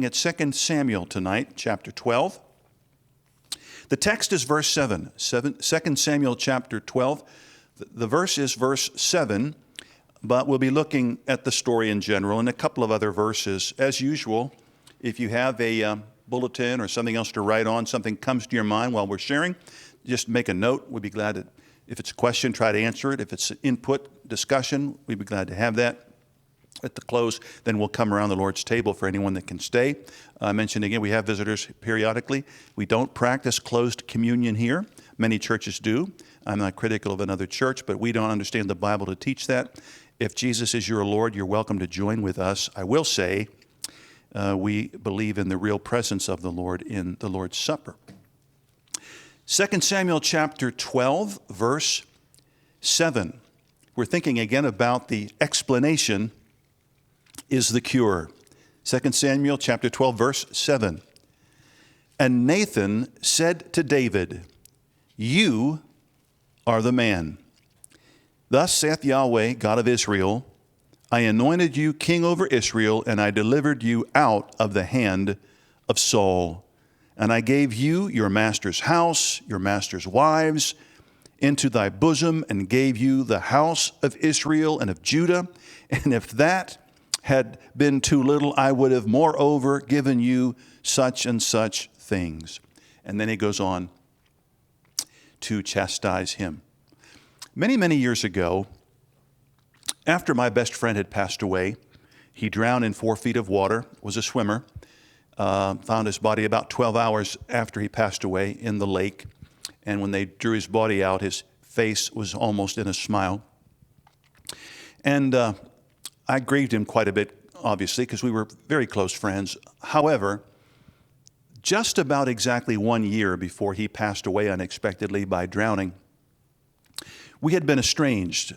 At 2 Samuel tonight, chapter 12. The text is verse 7, 2 Samuel chapter 12. The verse is verse 7, but we'll be looking at the story in general and a couple of other verses. As usual, if you have a bulletin or something else to write on, something comes to your mind while we're sharing, just make a note. We'd be glad to, if it's a question, try to answer it. If it's input, discussion, we'd be glad to have that. At the close, then we'll come around the Lord's table for anyone that can stay. I mentioned again, we have visitors periodically. We don't practice closed communion here. Many churches do. I'm not critical of another church, but we don't understand the Bible to teach that. If Jesus is your Lord, you're welcome to join with us. I will say we believe in the real presence of the Lord in the Lord's Supper. 2 Samuel chapter 12, verse 7. We're thinking again about the explanation is the cure. 2 Samuel chapter 12, verse 7. And Nathan said to David, "You are the man. Thus saith Yahweh, God of Israel, I anointed you king over Israel, and I delivered you out of the hand of Saul. And I gave you your master's house, your master's wives, into thy bosom, and gave you the house of Israel and of Judah. And if that had been too little, I would have moreover given you such and such things." And then he goes on to chastise him. Many, many years ago, after my best friend had passed away, he drowned in 4 feet of water, was a swimmer, found his body about 12 hours after he passed away in the lake. And when they drew his body out, his face was almost in a smile. And I grieved him quite a bit, obviously, because we were very close friends. However, just about exactly 1 year before he passed away unexpectedly by drowning, we had been estranged.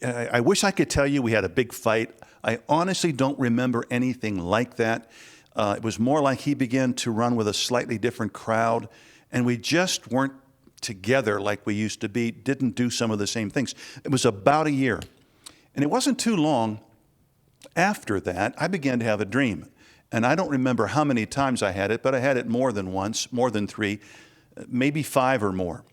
I wish I could tell you we had a big fight. I honestly don't remember anything like that. It was more like he began to run with a slightly different crowd, and we just weren't together like we used to be, didn't do some of the same things. It was about a year. And it wasn't too long after that, I began to have a dream. And I don't remember how many times I had it, but I had it more than once, more than 3, maybe 5 or more.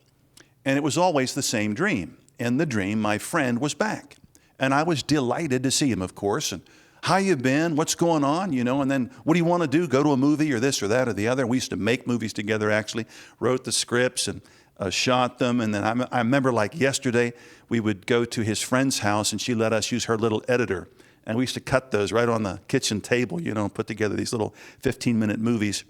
And it was always the same dream. In the dream, my friend was back. And I was delighted to see him, of course. And how you been? What's going on? You know, and then what do you want to do? Go to a movie or this or that or the other. We used to make movies together, actually. Wrote the scripts and shot them. And then I remember like yesterday, we would go to his friend's house and she let us use her little editor. And we used to cut those right on the kitchen table, you know, put together these little 15-minute movies.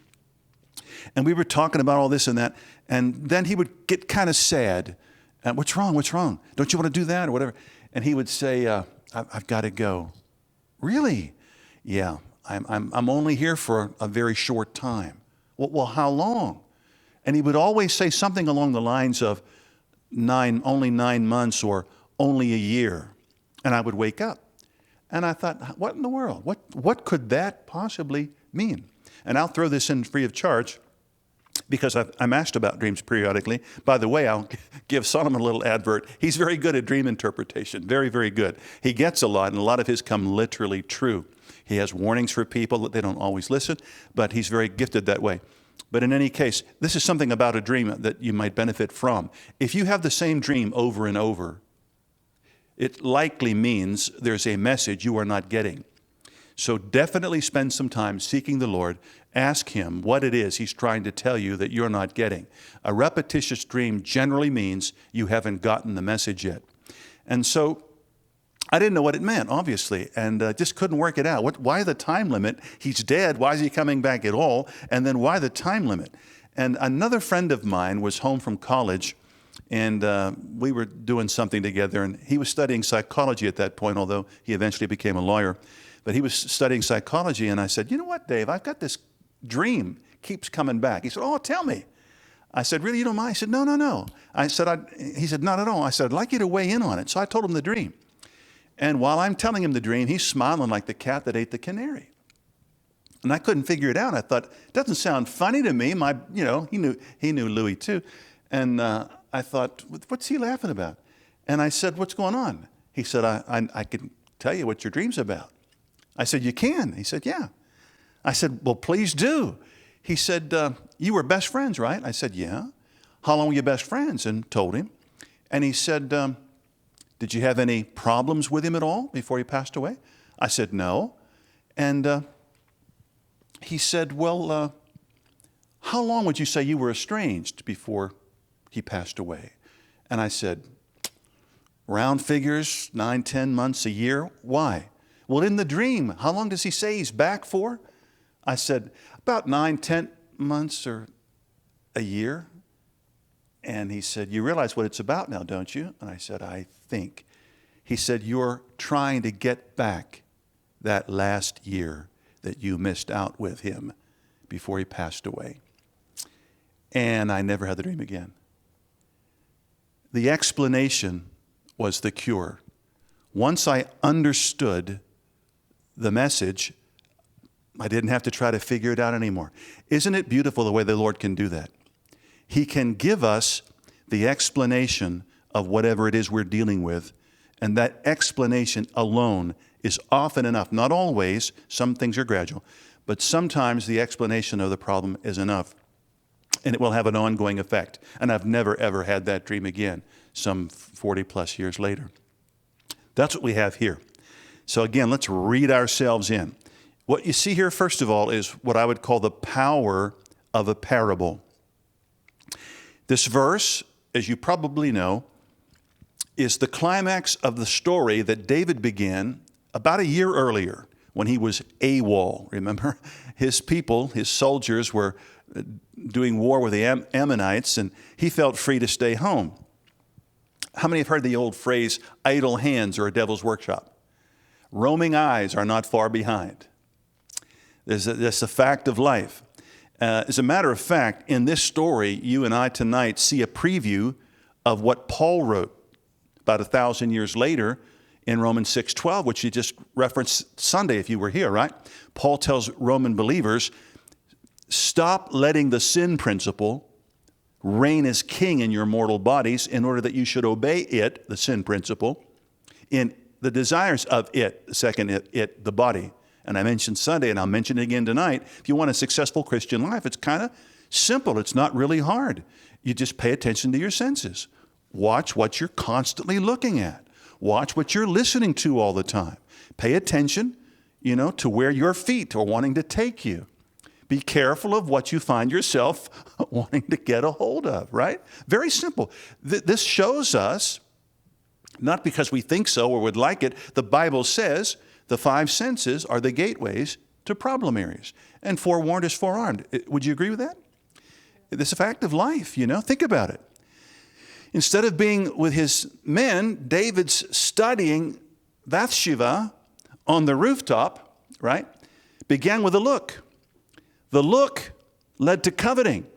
And we were talking about all this and that. And then he would get kind of sad. And what's wrong? What's wrong? Don't you want to do that or whatever? And he would say, I've got to go. Really? Yeah, I'm only here for a very short time. Well, how long? And he would always say something along the lines of only 9 months or only a year. And I would wake up. And I thought, what in the world? What could that possibly mean? And I'll throw this in free of charge because I'm asked about dreams periodically. By the way, I'll give Solomon a little advert. He's very good at dream interpretation, very, very good. He gets a lot, and a lot of his come literally true. He has warnings for people that they don't always listen, but he's very gifted that way. But in any case, this is something about a dream that you might benefit from. If you have the same dream over and over, it likely means there's a message you are not getting. So definitely spend some time seeking the Lord. Ask Him what it is He's trying to tell you that you're not getting. A repetitious dream generally means you haven't gotten the message yet. And so I didn't know what it meant, obviously, and just couldn't work it out. Why the time limit? He's dead. Why is he coming back at all? And then why the time limit? And another friend of mine was home from college, and we were doing something together, and he was studying psychology at that point, although he eventually became a lawyer. But he was studying psychology, and I said, you know what, Dave, I've got this dream, keeps coming back. He said, oh, tell me. I said, really, you don't mind? He said, no. He said, not at all. I said, I'd like you to weigh in on it. So I told him the dream. And while I'm telling him the dream, he's smiling like the cat that ate the canary. And I couldn't figure it out. I thought, it doesn't sound funny to me. He knew Louis too. And I thought, what's he laughing about? And I said, what's going on? He said, I can tell you what your dream's about. I said, you can? He said, yeah. I said, well, please do. He said, you were best friends, right? I said, yeah. How long were you best friends? And told him. And he said, did you have any problems with him at all before he passed away? I said, no. And he said, well, how long would you say you were estranged before he passed away? And I said, round figures, 9, 10 months, a year. Why? Well, in the dream, how long does he say he's back for? I said, about 9, 10 months or a year. And he said, you realize what it's about now, don't you? And I said, I think. He said, you're trying to get back that last year that you missed out with him before he passed away. And I never had the dream again. The explanation was the cure. Once I understood the message, I didn't have to try to figure it out anymore. Isn't it beautiful the way the Lord can do that? He can give us the explanation of whatever it is we're dealing with, and that explanation alone is often enough. Not always, some things are gradual, but sometimes the explanation of the problem is enough, and it will have an ongoing effect. And I've never, ever had that dream again, some 40 plus years later. That's what we have here. So again, let's read ourselves in. What you see here, first of all, is what I would call the power of a parable. This verse, as you probably know, is the climax of the story that David began about a year earlier when he was AWOL. Remember, his people, his soldiers were doing war with the Ammonites, and he felt free to stay home. How many have heard the old phrase, idle hands are a devil's workshop? Roaming eyes are not far behind. That's a fact of life. As a matter of fact, in this story, you and I tonight see a preview of what Paul wrote about 1,000 years later in Romans 6:12, which you just referenced Sunday if you were here, right? Paul tells Roman believers, stop letting the sin principle reign as king in your mortal bodies in order that you should obey it, the sin principle, in the desires of it, the second it, the body. And I mentioned Sunday, and I'll mention it again tonight. If you want a successful Christian life, it's kind of simple. It's not really hard. You just pay attention to your senses. Watch what you're constantly looking at. Watch what you're listening to all the time. Pay attention, to where your feet are wanting to take you. Be careful of what you find yourself wanting to get a hold of, right? Very simple. This shows us, not because we think so or would like it, the Bible says the 5 senses are the gateways to problem areas. And forewarned is forearmed. Would you agree with that? It's a fact of life, Think about it. Instead of being with his men, David's studying Bathsheba on the rooftop, right? Began with a look. The look led to coveting.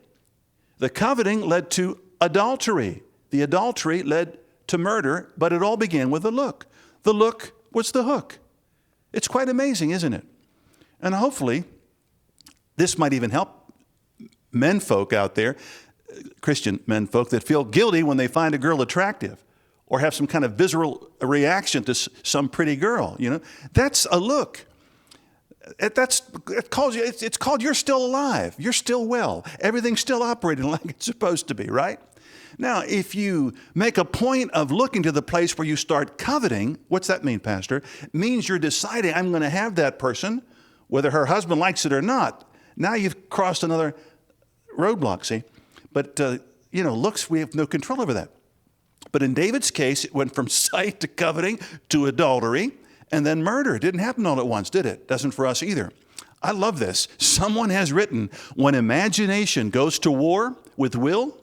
The coveting led to adultery. The adultery led to murder, but it all began with a look. The look was the hook. It's quite amazing, isn't it? And hopefully, this might even help menfolk out there, Christian menfolk, that feel guilty when they find a girl attractive or have some kind of visceral reaction to some pretty girl. That's a look. It's called you're still alive. You're still well. Everything's still operating like it's supposed to be, right? Now, if you make a point of looking to the place where you start coveting, what's that mean, Pastor? It means you're deciding, I'm going to have that person, whether her husband likes it or not. Now you've crossed another roadblock, see? But, looks, we have no control over that. But in David's case, it went from sight to coveting to adultery and then murder. It didn't happen all at once, did it? Doesn't for us either. I love this. Someone has written, when imagination goes to war with will,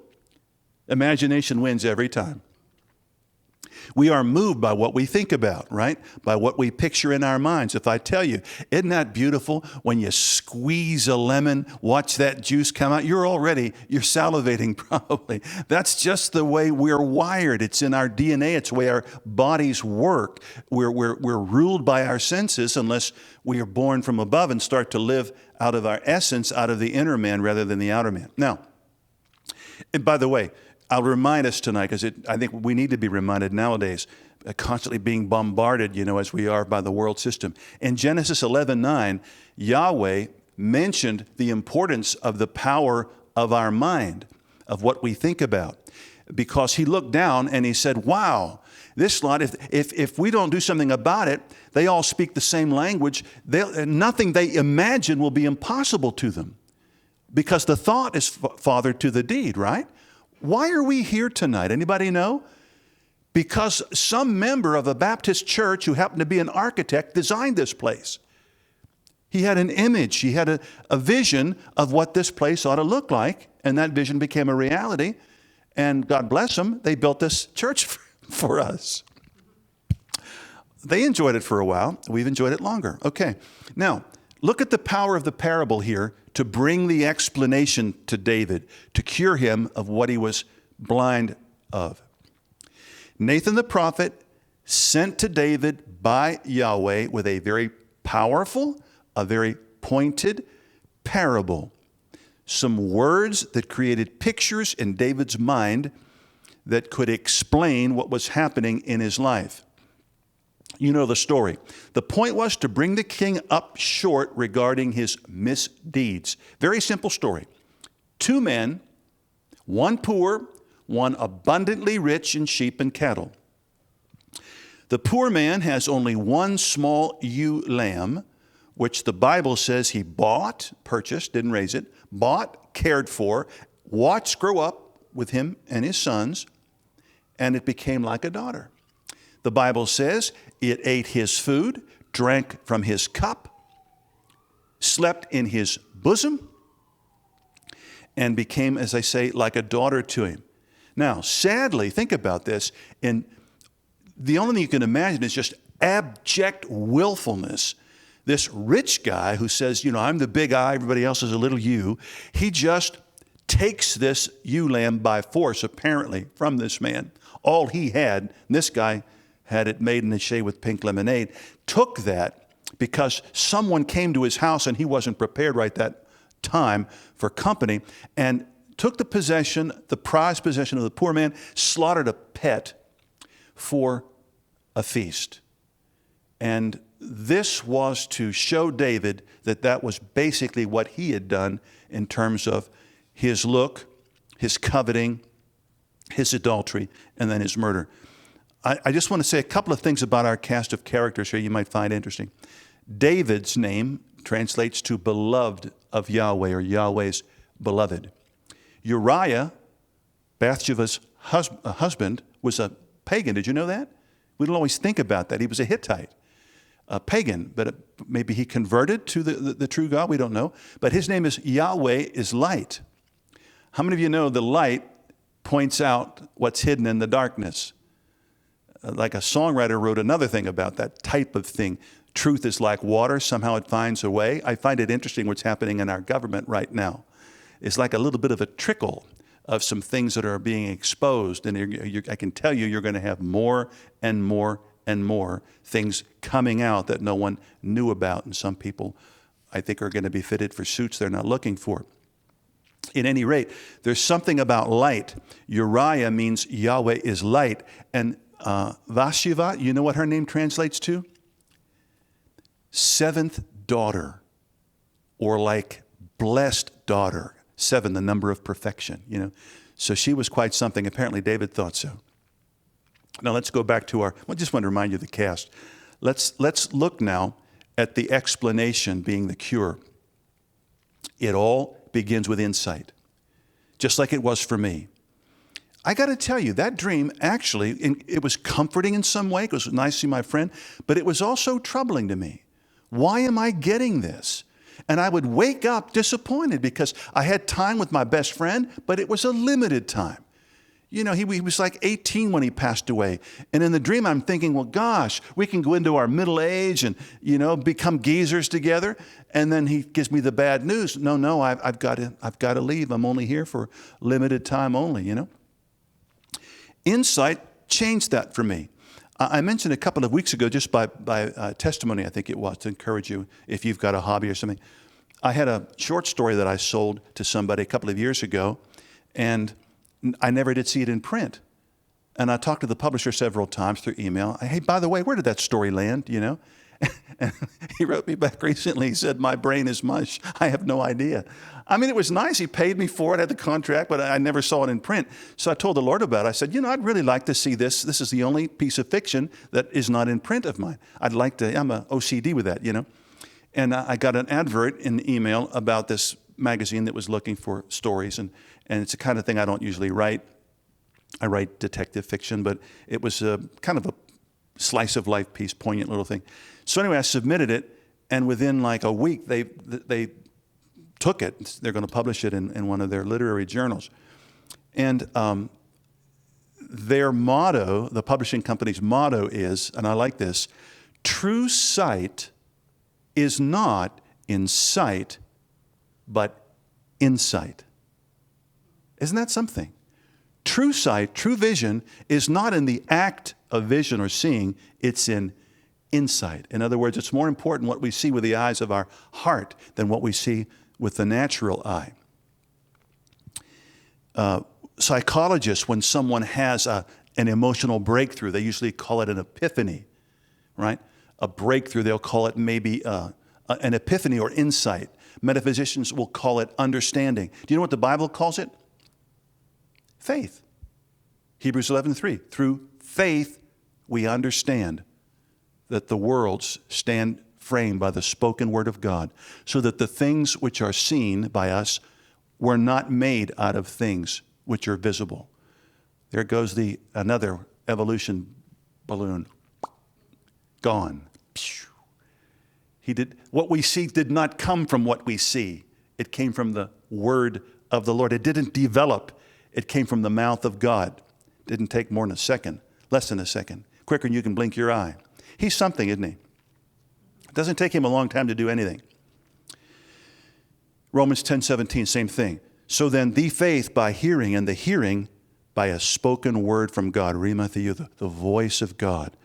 imagination wins every time. We are moved by what we think about, right? By what we picture in our minds. If I tell you, isn't that beautiful when you squeeze a lemon, watch that juice come out, you're salivating probably. That's just the way we're wired. It's in our DNA. It's the way our bodies work. We're ruled by our senses unless we are born from above and start to live out of our essence, out of the inner man rather than the outer man. Now, and by the way, I'll remind us tonight, because I think we need to be reminded nowadays, constantly being bombarded, as we are by the world system. In Genesis 11:9, Yahweh mentioned the importance of the power of our mind, of what we think about. Because he looked down and he said, wow, this lot, if we don't do something about it, they all speak the same language. Nothing they imagine will be impossible to them. Because the thought is fathered to the deed, right? Why are we here tonight? Anybody know? Because some member of a Baptist church who happened to be an architect designed this place. He had an image, he had a vision of what this place ought to look like, and that vision became a reality. And God bless them, they built this church for us. They enjoyed it for a while. We've enjoyed it longer. Okay. Now, look at the power of the parable here to bring the explanation to David, to cure him of what he was blind of. Nathan the prophet sent to David by Yahweh with a very powerful, a very pointed parable. Some words that created pictures in David's mind that could explain what was happening in his life. You know the story. The point was to bring the king up short regarding his misdeeds. Very simple story. Two men, one poor, one abundantly rich in sheep and cattle. The poor man has only one small ewe lamb, which the Bible says he bought, purchased, didn't raise it, bought, cared for, watched grow up with him and his sons, and it became like a daughter. The Bible says it ate his food, drank from his cup, slept in his bosom, and became, as I say, like a daughter to him. Now, sadly, think about this, and the only thing you can imagine is just abject willfulness. This rich guy who says, I'm the big I, everybody else is a little you, he just takes this ewe lamb by force, apparently, from this man. All he had, this guy had it made in the shade with pink lemonade, took that because someone came to his house and he wasn't prepared right that time for company, and took the possession, the prized possession of the poor man, slaughtered a pet for a feast. And this was to show David that that was basically what he had done in terms of his look, his coveting, his adultery, and then his murder. I just want to say a couple of things about our cast of characters here you might find interesting. David's name translates to beloved of Yahweh, or Yahweh's beloved. Uriah, Bathsheba's husband, was a pagan. Did you know that? We don't always think about that. He was a Hittite, a pagan, but maybe he converted to the true God. We don't know. But his name is Yahweh is light. How many of you know the light points out what's hidden in the darkness? Like a songwriter wrote another thing about that type of thing. Truth is like water. Somehow it finds a way. I find it interesting what's happening in our government right now. It's like a little bit of a trickle of some things that are being exposed. And I can tell you, you're going to have more and more and more things coming out that no one knew about. And some people, I think, are going to be fitted for suits they're not looking for. At any rate, there's something about light. Uriah means Yahweh is light. And Bathsheba, you know what her name translates to? Seventh daughter, or like blessed daughter. 7, the number of perfection, So she was quite something. Apparently David thought so. Now let's go back to I just want to remind you of the cast. Let's look now at the explanation being the cure. It all begins with insight, just like it was for me. I got to tell you, that dream actually, it was comforting in some way. It was nice to see my friend, but it was also troubling to me. Why am I getting this? And I would wake up disappointed because I had time with my best friend, but it was a limited time. He was like 18 when he passed away. And in the dream, I'm thinking, well, gosh, we can go into our middle age and, become geezers together. And then he gives me the bad news. No, I've got to leave. I'm only here for limited time only, Insight changed that for me. I mentioned a couple of weeks ago, just by testimony, I think it was, to encourage you if you've got a hobby or something. I had a short story that I sold to somebody a couple of years ago, and I never did see it in print. And I talked to the publisher several times through email. Hey, by the way, where did that story land, And he wrote me back recently. He said, my brain is mush. I have no idea. I mean, it was nice. He paid me for it, had the contract, but I never saw it in print. So I told the Lord about it. I said, I'd really like to see this. This is the only piece of fiction that is not in print of mine. I'm a OCD with that, And I got an advert in the email about this magazine that was looking for stories. And it's the kind of thing I don't usually write. I write detective fiction, but it was kind of a slice of life piece, poignant little thing. So anyway, I submitted it, and within like a week, they took it. They're going to publish it in one of their literary journals. And their motto, the publishing company's motto is, and I like this, true sight is not in sight, but insight. Isn't that something? True sight, true vision is not in the act of vision or seeing, it's in insight. In other words, it's more important what we see with the eyes of our heart than what we see with the natural eye. Psychologists, when someone has an emotional breakthrough, they usually call it an epiphany, right? A breakthrough, they'll call it maybe an epiphany or insight. Metaphysicians will call it understanding. Do you know what the Bible calls it? Faith. Hebrews 11:3. Through faith, we understand that the worlds stand framed by the spoken word of God, so that the things which are seen by us were not made out of things which are visible. There goes another evolution balloon. Gone. What we see did not come from what we see. It came from the word of the Lord. It didn't develop. It came from the mouth of God. Didn't take more than a second, less than a second. Quicker than you can blink your eye. He's something, isn't he? It doesn't take him a long time to do anything. Romans 10:17, same thing. So then the faith by hearing, and the hearing by a spoken word from God. Rima Theou, the voice of God.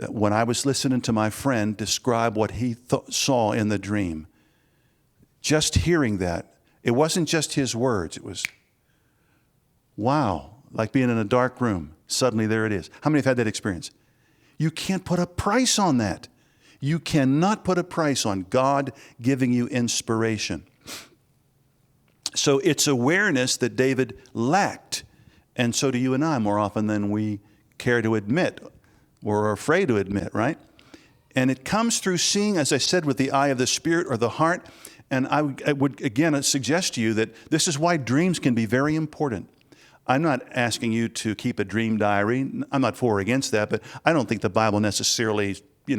When I was listening to my friend describe what he saw in the dream, just hearing that, it wasn't just his words. It was, wow, like being in a dark room. Suddenly there it is. How many have had that experience? You can't put a price on that. You cannot put a price on God giving you inspiration. So it's awareness that David lacked, and so do you and I more often than we care to admit or are afraid to admit, right? And it comes through seeing, as I said, with the eye of the Spirit or the heart. And I would again suggest to you that this is why dreams can be very important. I'm not asking you to keep a dream diary. I'm not for or against that, but I don't think the Bible necessarily,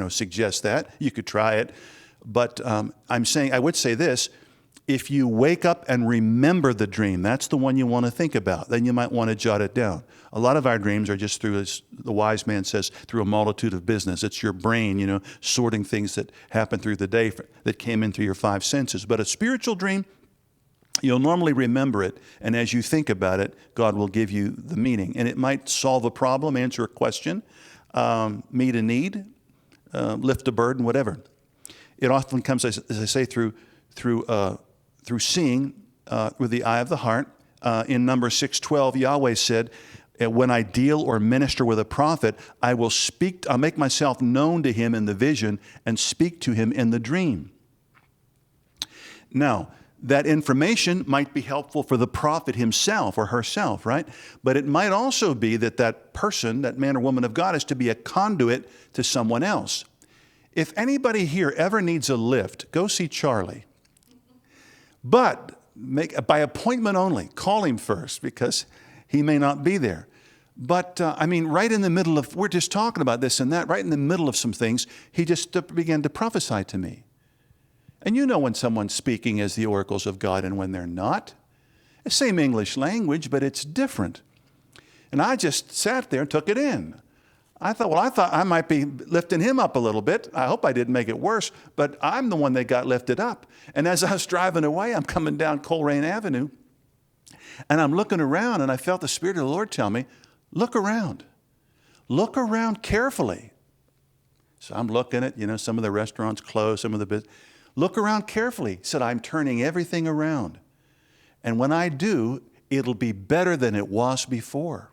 suggests that. You could try it. But I would say this, if you wake up and remember the dream, that's the one you want to think about. Then you might want to jot it down. A lot of our dreams are just through, as the wise man says, through a multitude of business. It's your brain, sorting things that happen through the day that came in through your five senses. But a spiritual dream, you'll normally remember it, and as you think about it, God will give you the meaning. And it might solve a problem, answer a question, meet a need, lift a burden, whatever. It often comes, as I say, through seeing with the eye of the heart. In Numbers 6:12, Yahweh said, when I deal or minister with a prophet, I'll make myself known to him in the vision and speak to him in the dream. Now, that information might be helpful for the prophet himself or herself, right? But it might also be that person, that man or woman of God, is to be a conduit to someone else. If anybody here ever needs a lift, go see Charlie. But by appointment only. Call him first because he may not be there. But right in the middle of, we're just talking about this and that, right in the middle of some things, he just began to prophesy to me. And you know when someone's speaking as the oracles of God and when they're not. The same English language, but it's different. And I just sat there and took it in. I thought I might be lifting him up a little bit. I hope I didn't make it worse, but I'm the one that got lifted up. And as I was driving away, I'm coming down Coleraine Avenue, and I'm looking around, and I felt the Spirit of the Lord tell me, look around. Look around carefully. So I'm looking at, some of the restaurants closed, some of the business. Look around carefully. He said, I'm turning everything around. And when I do, it'll be better than it was before.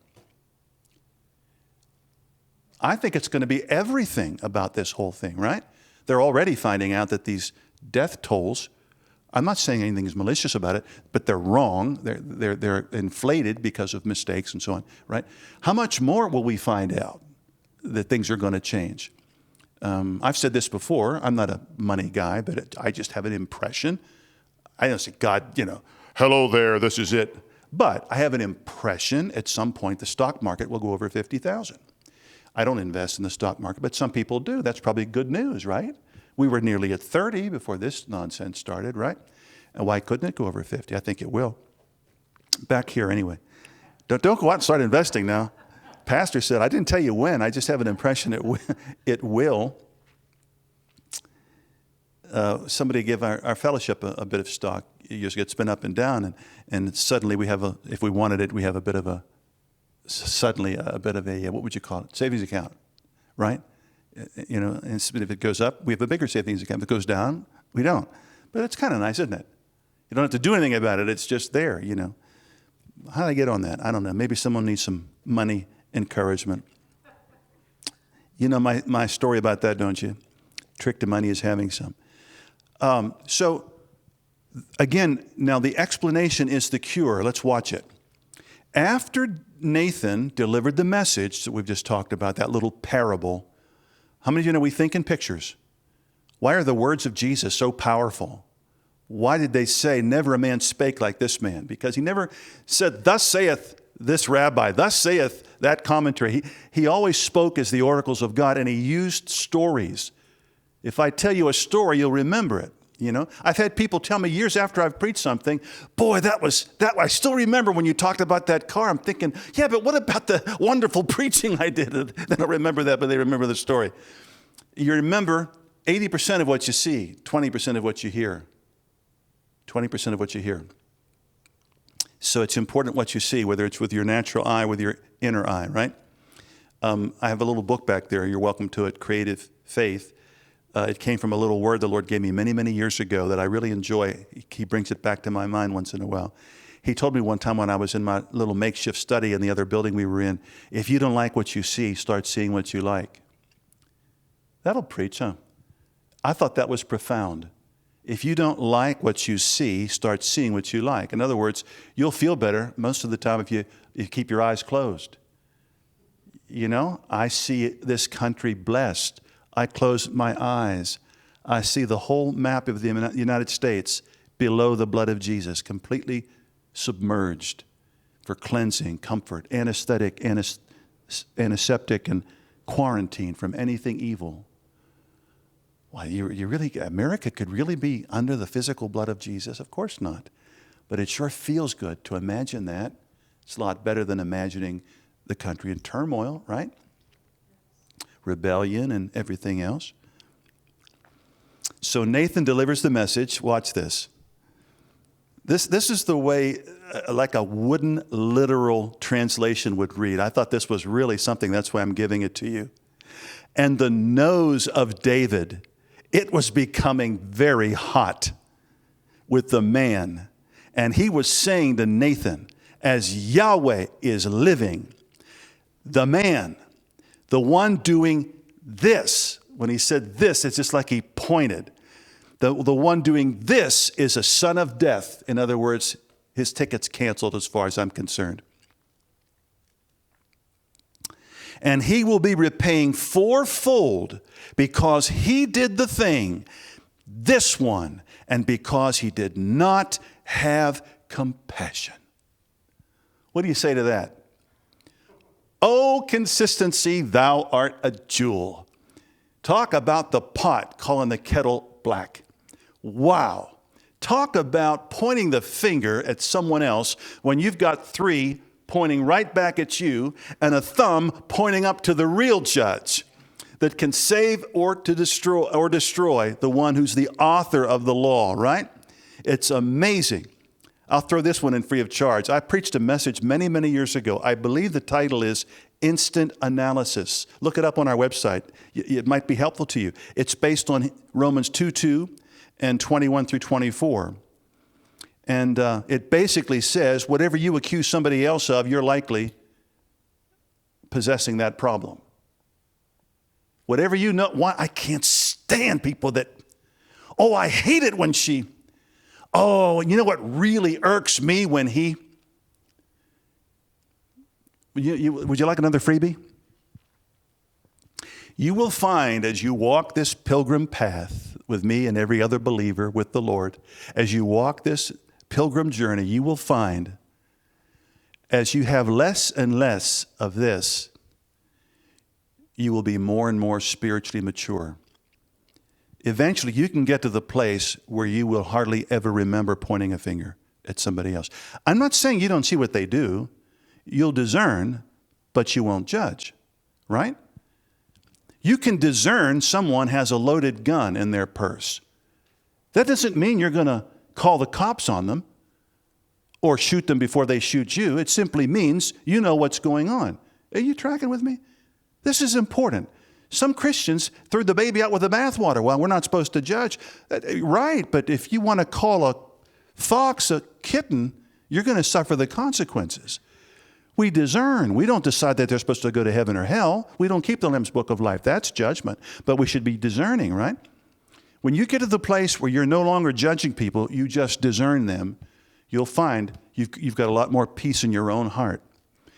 I think it's going to be everything about this whole thing, right? They're already finding out that these death tolls, I'm not saying anything is malicious about it, but they're wrong. They're inflated because of mistakes and so on, right? How much more will we find out that things are going to change? I've said this before. I'm not a money guy, but I just have an impression. I don't say, God, hello there, this is it. But I have an impression at some point the stock market will go over 50,000. I don't invest in the stock market, but some people do. That's probably good news, right? We were nearly at 30 before this nonsense started, right? And why couldn't it go over 50? I think it will. Back here anyway. Don't go out and start investing now. Pastor said, I didn't tell you when. I just have an impression it will. Somebody gave our fellowship a bit of stock. Years ago, it's been up and down, and suddenly we have if we wanted it, we have a bit of a what would you call it? Savings account, right? And if it goes up, we have a bigger savings account. If it goes down, we don't. But it's kind of nice, isn't it? You don't have to do anything about it. It's just there, How do I get on that? I don't know. Maybe someone needs some money encouragement. You know my story about that, don't you? Trick to money is having some. So, again, now the explanation is the cure. Let's watch it. After Nathan delivered the message that we've just talked about, that little parable, how many of you know we think in pictures? Why are the words of Jesus so powerful? Why did they say, never a man spake like this man? Because he never said, thus saith this rabbi, thus saith that commentary. He always spoke as the oracles of God, and he used stories. If I tell you a story, you'll remember it. I've had people tell me years after I've preached something, boy, I still remember when you talked about that car. I'm thinking, yeah, but what about the wonderful preaching I did? They don't remember that, but they remember the story. You remember 80% of what you see, 20% of what you hear. 20% of what you hear. So it's important what you see, whether it's with your natural eye, with your inner eye, right? I have a little book back there. You're welcome to it, Creative Faith. It came from a little word the Lord gave me many, many years ago that I really enjoy. He brings it back to my mind once in a while. He told me one time when I was in my little makeshift study in the other building we were in, if you don't like what you see, start seeing what you like. That'll preach, huh? I thought that was profound. If you don't like what you see, start seeing what you like. In other words, you'll feel better most of the time if you keep your eyes closed. I see this country blessed. I close my eyes. I see the whole map of the United States below the blood of Jesus, completely submerged for cleansing, comfort, anesthetic, antiseptic, and quarantine from anything evil. Well, America could really be under the physical blood of Jesus? Of course not. But it sure feels good to imagine that. It's a lot better than imagining the country in turmoil, right? Rebellion and everything else. So Nathan delivers the message. Watch this. This is the way like a wooden literal translation would read. I thought this was really something. That's why I'm giving it to you. And the nose of David, it was becoming very hot with the man. And he was saying to Nathan, as Yahweh is living, the man, the one doing this, when he said this, it's just like he pointed. The one doing this is a son of death. In other words, his ticket's canceled as far as I'm concerned. And he will be repaying fourfold because he did the thing, this one, and because he did not have compassion. What do you say to that? Oh, consistency, thou art a jewel. Talk about the pot calling the kettle black. Wow. Talk about pointing the finger at someone else when you've got three pointing right back at you and a thumb pointing up to the real judge that can save or to destroy the one who's the author of the law, right? It's amazing. I'll throw this one in free of charge. I preached a message many, many years ago. I believe the title is Instant Analysis. Look it up on our website. It might be helpful to you. It's based on Romans 2:2 and 21 through 24. And it basically says, whatever you accuse somebody else of, you're likely possessing that problem. Whatever you know, why I can't stand stand people that, oh, I hate it when she, oh, you know what really irks me when he, would you like another freebie? You will find as you walk this pilgrim path with me and every other believer with the Lord, as you walk this pilgrim journey, you will find as you have less and less of this, you will be more and more spiritually mature. Eventually, you can get to the place where you will hardly ever remember pointing a finger at somebody else. I'm not saying you don't see what they do. You'll discern, but you won't judge, right? You can discern someone has a loaded gun in their purse. That doesn't mean you're going to call the cops on them or shoot them before they shoot you. It simply means you know what's going on. Are you tracking with me? This is important. Some Christians threw the baby out with the bathwater. Well, we're not supposed to judge. Right, but if you want to call a fox a kitten, you're going to suffer the consequences. We discern. We don't decide that they're supposed to go to heaven or hell. We don't keep the Lamb's Book of Life. That's judgment. But we should be discerning, right? When you get to the place where you're no longer judging people, you just discern them, you'll find you've got a lot more peace in your own heart.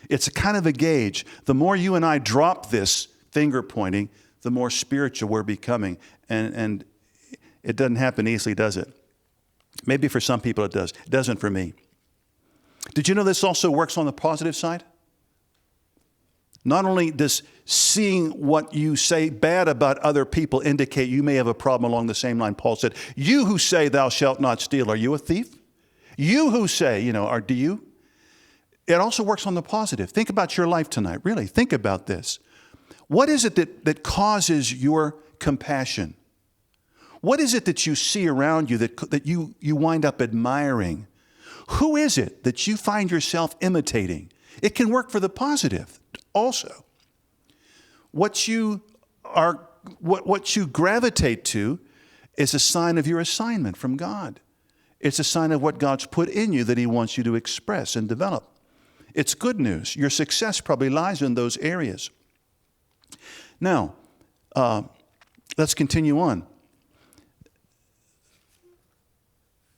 It's a kind of a gauge. The more you and I drop this finger pointing, the more spiritual we're becoming. And it doesn't happen easily, does it? Maybe for some people it does. It doesn't for me. Did you know this also works on the positive side? Not only does seeing what you say bad about other people indicate you may have a problem along the same line. Paul said, you who say thou shalt not steal, are you a thief? You who say, do you? It also works on the positive. Think about your life tonight. Really, think about this. What is it that causes your compassion? What is it that you see around you that you wind up admiring? Who is it that you find yourself imitating? It can work for the positive also. What you gravitate to is a sign of your assignment from God. It's a sign of what God's put in you that he wants you to express and develop. It's good news. Your success probably lies in those areas. Now, let's continue on.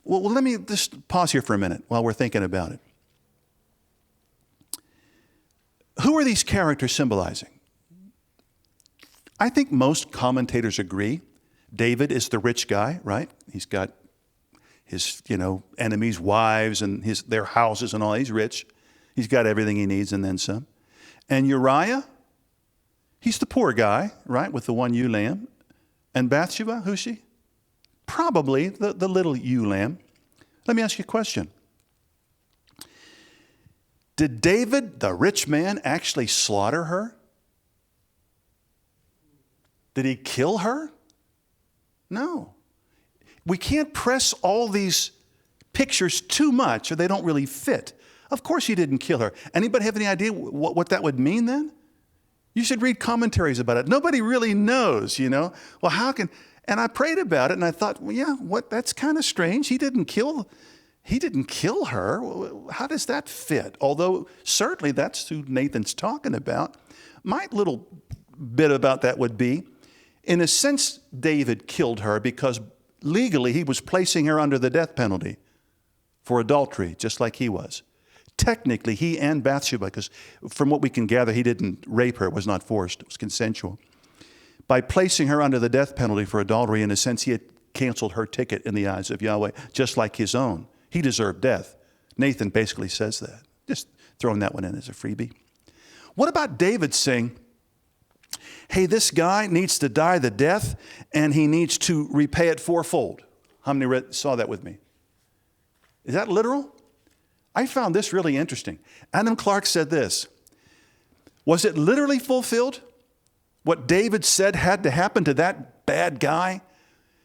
Well, let me just pause here for a minute while we're thinking about it. Who are these characters symbolizing? I think most commentators agree. David is the rich guy, right? He's got his, enemies' wives and their houses and all. He's rich. He's got everything he needs and then some. And Uriah, he's the poor guy, right, with the one ewe lamb. And Bathsheba, who's she? Probably the little ewe lamb. Let me ask you a question. Did David, the rich man, actually slaughter her? Did he kill her? No. We can't press all these pictures too much or they don't really fit. Of course he didn't kill her. Anybody have any idea what that would mean then? You should read commentaries about it. Nobody really knows, Well, how can... And I prayed about it and I thought, well, yeah, that's kind of strange. He didn't kill her. How does that fit? Although certainly that's who Nathan's talking about. My little bit about that would be, in a sense, David killed her because legally he was placing her under the death penalty for adultery, just like he was. Technically, he and Bathsheba, because from what we can gather, he didn't rape her. It was not forced. It was consensual. By placing her under the death penalty for adultery, in a sense, he had canceled her ticket in the eyes of Yahweh, just like his own. He deserved death. Nathan basically says that. Just throwing that one in as a freebie. What about David saying, hey, this guy needs to die the death, and he needs to repay it fourfold? How many saw that with me? Is that literal? I found this really interesting. Adam Clark said this. Was it literally fulfilled? What David said had to happen to that bad guy?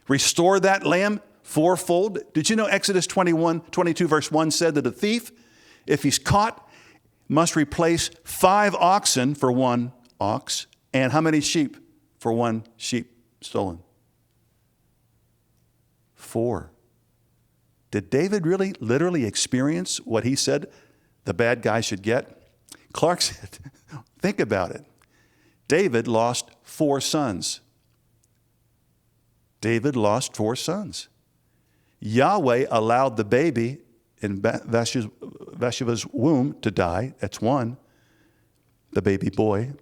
Restore that lamb fourfold? Did you know Exodus 22 verse 1 said that a thief, if he's caught, must replace 5 oxen for 1 ox, and how many sheep for 1 sheep stolen? 4. Did David really literally experience what he said the bad guy should get? Clark said, think about it. David lost 4 sons. David lost 4 sons. Yahweh allowed the baby in Bathsheba's womb to die. That's one, the baby boy.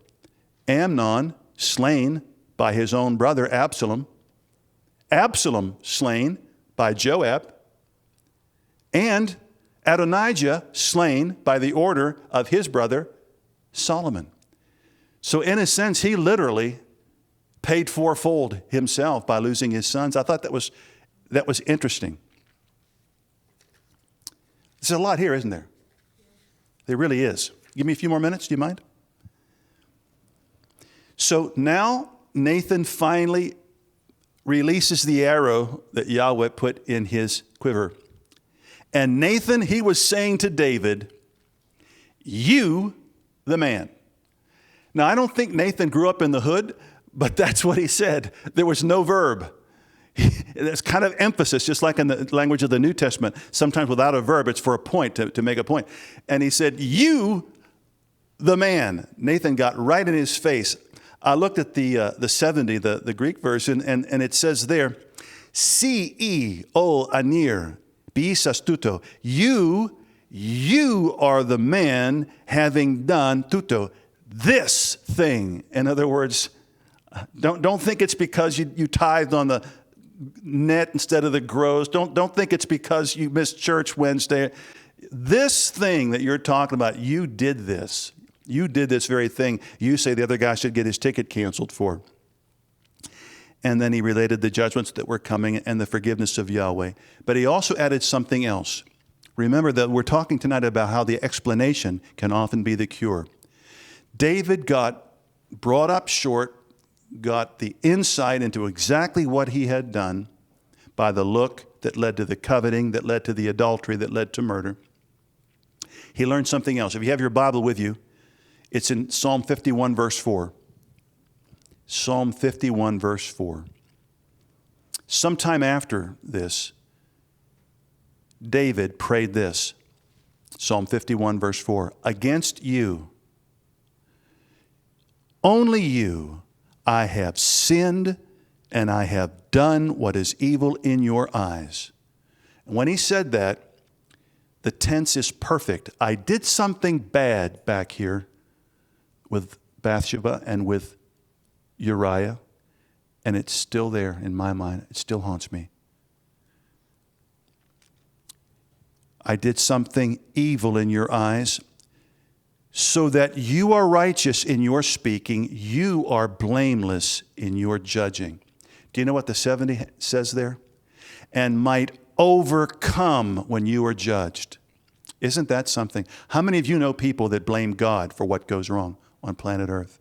Amnon slain by his own brother Absalom. Absalom slain by Joab. And Adonijah slain by the order of his brother Solomon. So in a sense, he literally paid fourfold himself by losing his sons. I thought that was interesting. There's a lot here, isn't there? There really is. Give me a few more minutes, do you mind? So now Nathan finally releases the arrow that Yahweh put in his quiver. And Nathan, he was saying to David, "You, the man." Now, I don't think Nathan grew up in the hood, but that's what he said. There was no verb. There's kind of emphasis, just like in the language of the New Testament. Sometimes without a verb, it's for a point, to make a point. And he said, "You, the man." Nathan got right in his face. I looked at the 70, the Greek version, and it says there, "C-E, o anir, bis astuto." You are the man having done tuto, this thing. In other words, don't think it's because you tithed on the net instead of the gross. Don't think it's because you missed church Wednesday. This thing that you're talking about, you did this. You did this very thing you say the other guy should get his ticket canceled for. And then he related the judgments that were coming and the forgiveness of Yahweh. But he also added something else. Remember that we're talking tonight about how the explanation can often be the cure. David got brought up short, got the insight into exactly what he had done by the look that led to the coveting, that led to the adultery, that led to murder. He learned something else. If you have your Bible with you, it's in Psalm 51, verse 4. Psalm 51, verse 4. Sometime after this, David prayed this. Psalm 51, verse 4. "Against you, only you, I have sinned, and I have done what is evil in your eyes." And when he said that, the tense is perfect. I did something bad back here with Bathsheba and with Uriah, and it's still there in my mind. It still haunts me. I did something evil in your eyes, so that you are righteous in your speaking, you are blameless in your judging. Do you know what the 70 says there? And might overcome when you are judged. Isn't that something? How many of you know people that blame God for what goes wrong on planet Earth?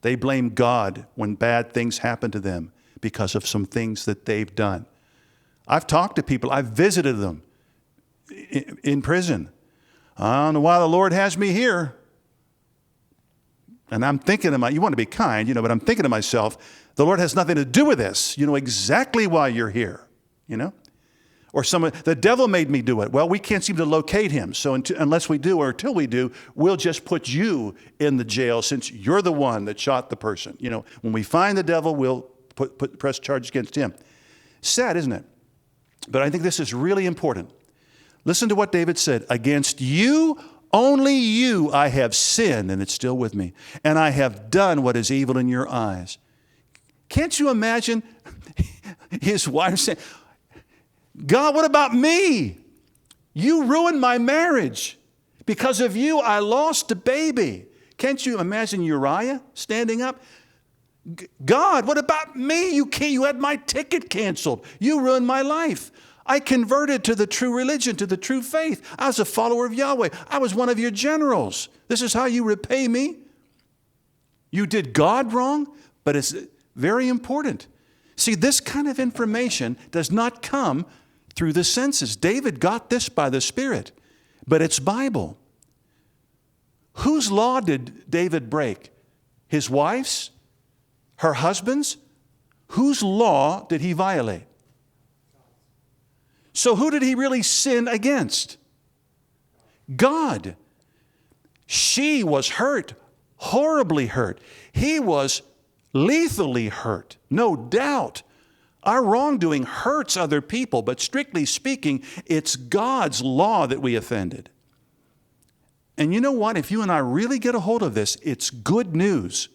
They blame God when bad things happen to them because of some things that they've done. I've talked to people, I've visited them in prison. I don't know why the Lord has me here. And I'm thinking you want to be kind, but I'm thinking to myself, the Lord has nothing to do with this. You know exactly why you're here, Or the devil made me do it. Well, we can't seem to locate him. So unless we do, or until we do, we'll just put you in the jail since you're the one that shot the person. When we find the devil, we'll press charges against him. Sad, isn't it? But I think this is really important. Listen to what David said. "Against you, only you, I have sinned," and it's still with me, "and I have done what is evil in your eyes." Can't you imagine his wife saying, "God, what about me? You ruined my marriage. Because of you, I lost a baby." Can't you imagine Uriah standing up? "God, what about me? You had my ticket canceled. You ruined my life. I converted to the true religion, to the true faith. I was a follower of Yahweh. I was one of your generals. This is how you repay me?" You did God wrong, but it's very important. See, this kind of information does not come through the senses. David got this by the Spirit, but it's Bible. Whose law did David break? His wife's? Her husband's? Whose law did he violate? So who did he really sin against? God. She was hurt, horribly hurt. He was lethally hurt, no doubt. Our wrongdoing hurts other people, but strictly speaking, it's God's law that we offended. And you know what? If you and I really get a hold of this, it's good news.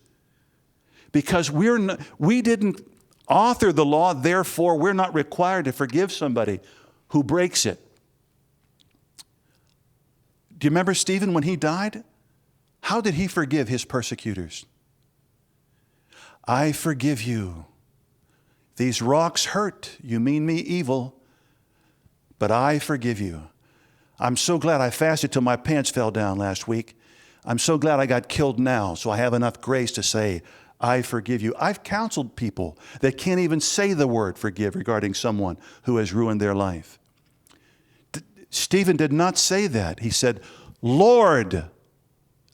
Because we didn't author the law, therefore we're not required to forgive somebody who breaks it. Do you remember Stephen when he died? How did he forgive his persecutors? I forgive you. These rocks hurt. You mean me evil, but I forgive you. I'm so glad I fasted till my pants fell down last week. I'm so glad I got killed now, so I have enough grace to say, I forgive you. I've counseled people that can't even say the word forgive regarding someone who has ruined their life. Stephen did not say that. He said, Lord,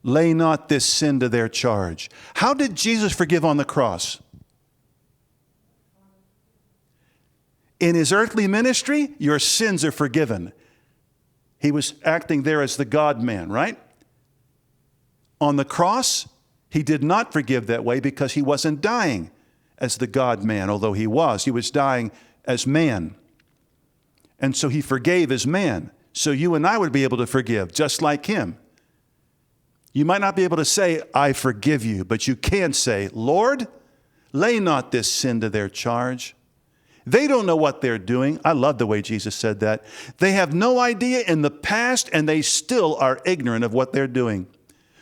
lay not this sin to their charge. How did Jesus forgive on the cross? In his earthly ministry, your sins are forgiven. He was acting there as the God-man, right? On the cross, he did not forgive that way because he wasn't dying as the God-man, although he was. He was dying as man. And so he forgave as man. So you and I would be able to forgive just like him. You might not be able to say, I forgive you, but you can say, Lord, lay not this sin to their charge. They don't know what they're doing. I love the way Jesus said that. They have no idea in the past, and they still are ignorant of what they're doing.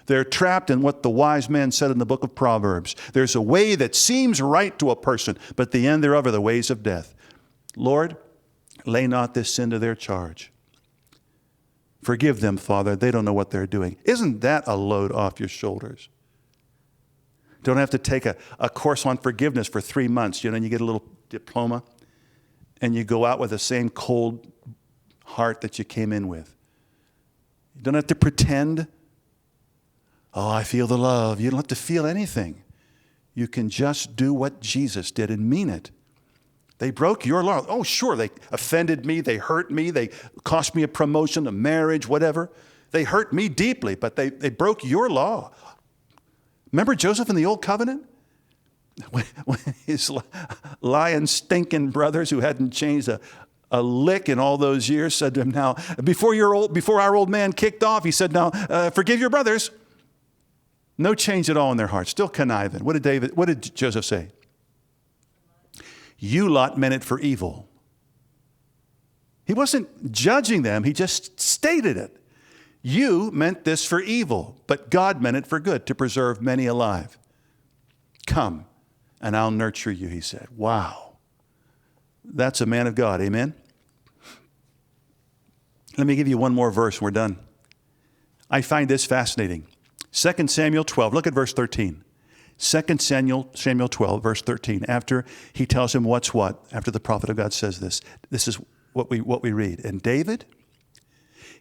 They're trapped in what the wise man said in the book of Proverbs. There's a way that seems right to a person, but the end thereof are the ways of death. Lord, lay not this sin to their charge. Forgive them, Father. They don't know what they're doing. Isn't that a load off your shoulders? Don't have to take a course on forgiveness for 3 months, and you get a little diploma, and you go out with the same cold heart that you came in with. You don't have to pretend, oh, I feel the love. You don't have to feel anything. You can just do what Jesus did and mean it. They broke your law. Oh, sure, they offended me. They hurt me. They cost me a promotion, a marriage, whatever. They hurt me deeply, but they broke your law. Remember Joseph in the Old Covenant? When his lying, stinking brothers who hadn't changed a lick in all those years said to him, now, before our old man kicked off, he said, now, forgive your brothers. No change at all in their hearts, still conniving. What did Joseph say? You lot meant it for evil. He wasn't judging them, he just stated it. You meant this for evil, but God meant it for good, to preserve many alive. Come, and I'll nurture you, he said. Wow. That's a man of God, amen? Let me give you one more verse and we're done. I find this fascinating. 2 Samuel 12, look at verse 13. 2 Samuel 12, verse 13. After he tells him what's what, after the prophet of God says this is what we read. And David,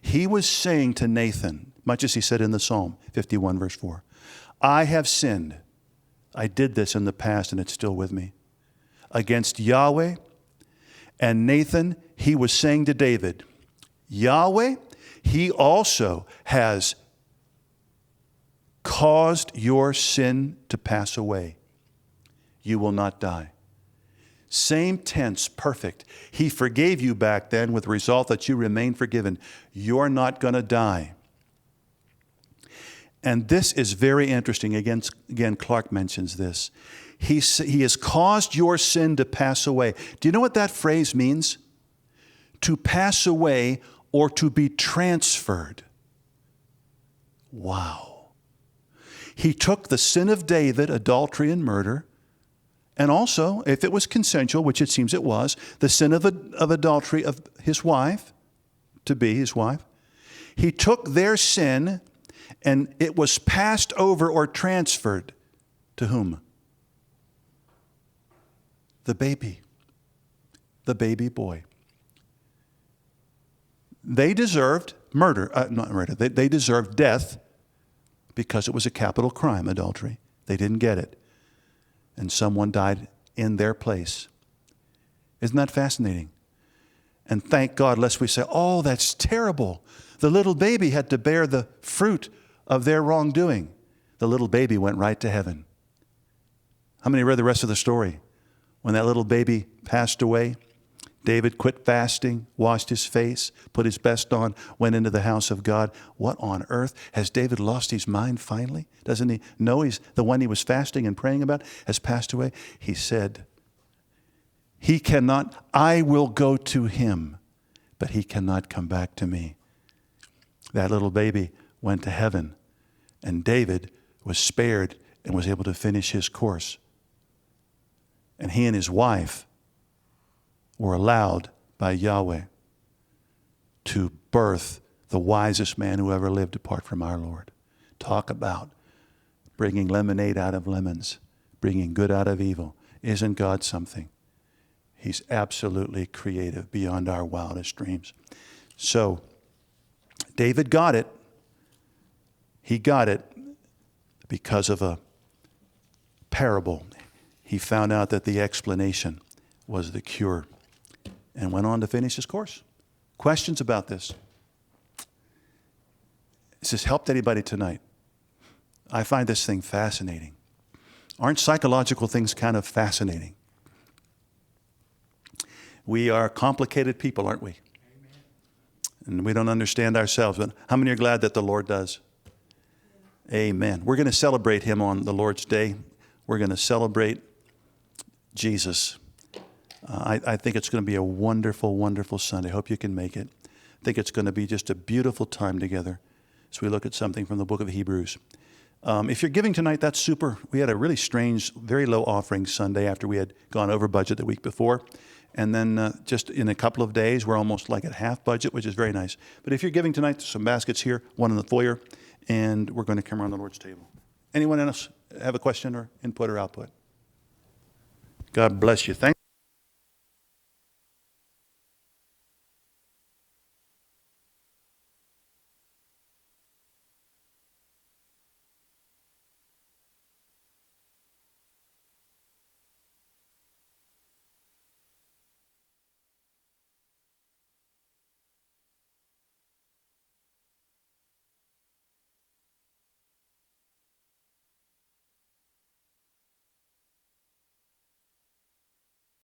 he was saying to Nathan, much as he said in the Psalm 51, verse 4, I have sinned. I did this in the past and it's still with me. Against Yahweh. And Nathan, he was saying to David, Yahweh, he also has caused your sin to pass away. You will not die. Same tense, perfect. He forgave you back then with the result that you remain forgiven. You're not going to die. And this is very interesting. Again, Clark mentions this. He has caused your sin to pass away. Do you know what that phrase means? To pass away or to be transferred. Wow. He took the sin of David, adultery and murder, and also, if it was consensual, which it seems it was, the sin of adultery of his wife, to be his wife. He took their sin and it was passed over or transferred to whom? The baby boy. They deserved not murder. They deserved death because it was a capital crime, adultery. They didn't get it. And someone died in their place. Isn't that fascinating? And thank God, lest we say, oh, that's terrible. The little baby had to bear the fruit of their wrongdoing. The little baby went right to heaven. How many read the rest of the story? When that little baby passed away, David quit fasting, washed his face, put his best on, went into the house of God. What on earth? Has David lost his mind finally? Doesn't he know he's the one he was fasting and praying about has passed away? He said, he cannot, I will go to him, but he cannot come back to me. That little baby went to heaven, and David was spared and was able to finish his course. And he and his wife were allowed by Yahweh to birth the wisest man who ever lived apart from our Lord. Talk about bringing lemonade out of lemons, bringing good out of evil. Isn't God something? He's absolutely creative beyond our wildest dreams. So, David got it. He got it because of a parable. He found out that the explanation was the cure and went on to finish his course. Questions about this? Has this helped anybody tonight? I find this thing fascinating. Aren't psychological things kind of fascinating? We are complicated people, aren't we? Amen. And we don't understand ourselves. But how many are glad that the Lord does? Amen. We're going to celebrate him on the Lord's Day. We're going to celebrate Jesus. I think it's going to be a wonderful, wonderful Sunday. I hope you can make it. I think it's going to be just a beautiful time together as we look at something from the book of Hebrews. If you're giving tonight, that's super. We had a really strange, very low offering Sunday after we had gone over budget the week before. And then just in a couple of days, we're almost like at half budget, which is very nice. But if you're giving tonight, there's some baskets here, one in the foyer, and we're going to come around the Lord's table. Anyone else have a question or input or output? God bless you. Thank